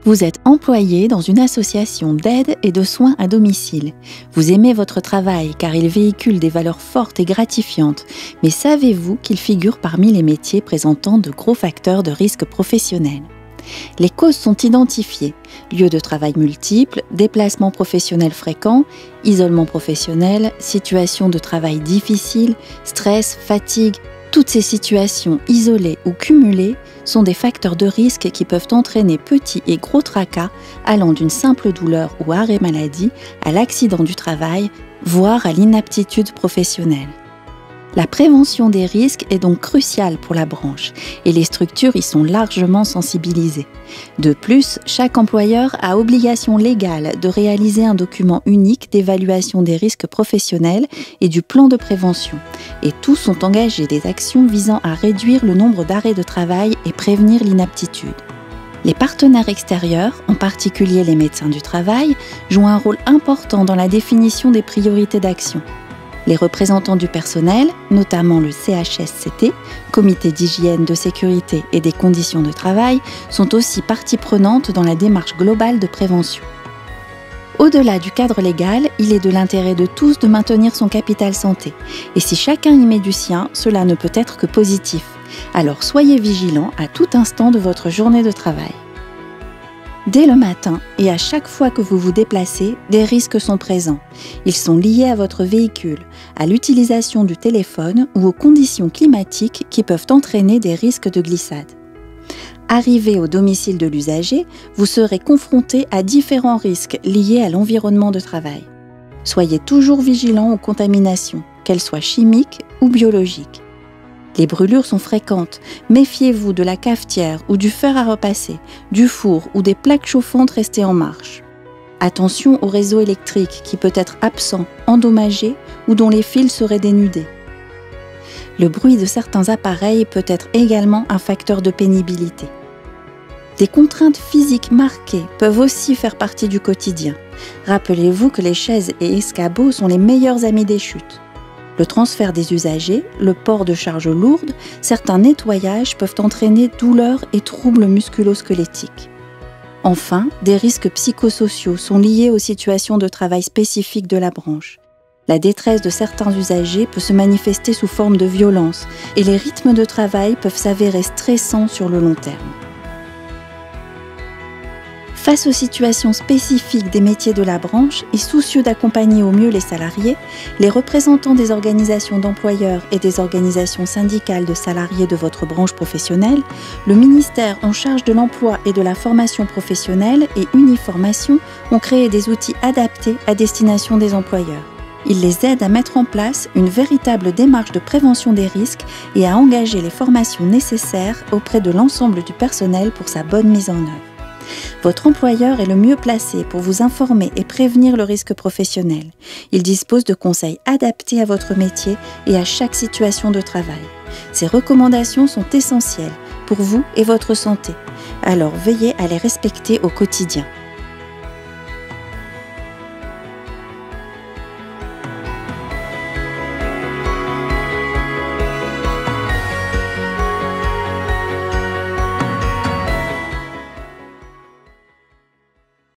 Vous êtes employé dans une association d'aide et de soins à domicile. Vous aimez votre travail car il véhicule des valeurs fortes et gratifiantes, mais savez-vous qu'il figure parmi les métiers présentant de gros facteurs de risque professionnel ? Les causes sont identifiées: lieux de travail multiples, déplacements professionnels fréquents, isolement professionnel, situations de travail difficiles, stress, fatigue. Toutes ces situations isolées ou cumulées sont des facteurs de risque qui peuvent entraîner petits et gros tracas allant d'une simple douleur ou arrêt maladie à l'accident du travail, voire à l'inaptitude professionnelle. La prévention des risques est donc cruciale pour la branche et les structures y sont largement sensibilisées. De plus, chaque employeur a obligation légale de réaliser un document unique d'évaluation des risques professionnels et du plan de prévention. Et tous ont engagé des actions visant à réduire le nombre d'arrêts de travail et prévenir l'inaptitude. Les partenaires extérieurs, en particulier les médecins du travail, jouent un rôle important dans la définition des priorités d'action. Les représentants du personnel, notamment le CHSCT, Comité d'hygiène, de sécurité et des conditions de travail, sont aussi partie prenante dans la démarche globale de prévention. Au-delà du cadre légal, il est de l'intérêt de tous de maintenir son capital santé. Et si chacun y met du sien, cela ne peut être que positif. Alors soyez vigilants à tout instant de votre journée de travail. Dès le matin et à chaque fois que vous vous déplacez, des risques sont présents. Ils sont liés à votre véhicule, à l'utilisation du téléphone ou aux conditions climatiques qui peuvent entraîner des risques de glissade. Arrivé au domicile de l'usager, vous serez confronté à différents risques liés à l'environnement de travail. Soyez toujours vigilant aux contaminations, qu'elles soient chimiques ou biologiques. Les brûlures sont fréquentes, méfiez-vous de la cafetière ou du fer à repasser, du four ou des plaques chauffantes restées en marche. Attention au réseau électrique qui peut être absent, endommagé ou dont les fils seraient dénudés. Le bruit de certains appareils peut être également un facteur de pénibilité. Des contraintes physiques marquées peuvent aussi faire partie du quotidien. Rappelez-vous que les chaises et escabeaux sont les meilleurs amis des chutes. Le transfert des usagers, le port de charges lourdes, certains nettoyages peuvent entraîner douleurs et troubles musculo-squelettiques. Enfin, des risques psychosociaux sont liés aux situations de travail spécifiques de la branche. La détresse de certains usagers peut se manifester sous forme de violence et les rythmes de travail peuvent s'avérer stressants sur le long terme. Face aux situations spécifiques des métiers de la branche et soucieux d'accompagner au mieux les salariés, les représentants des organisations d'employeurs et des organisations syndicales de salariés de votre branche professionnelle, le ministère en charge de l'emploi et de la formation professionnelle et Uniformation ont créé des outils adaptés à destination des employeurs. Ils les aident à mettre en place une véritable démarche de prévention des risques et à engager les formations nécessaires auprès de l'ensemble du personnel pour sa bonne mise en œuvre. Votre employeur est le mieux placé pour vous informer et prévenir le risque professionnel. Il dispose de conseils adaptés à votre métier et à chaque situation de travail. Ces recommandations sont essentielles pour vous et votre santé. Alors veillez à les respecter au quotidien.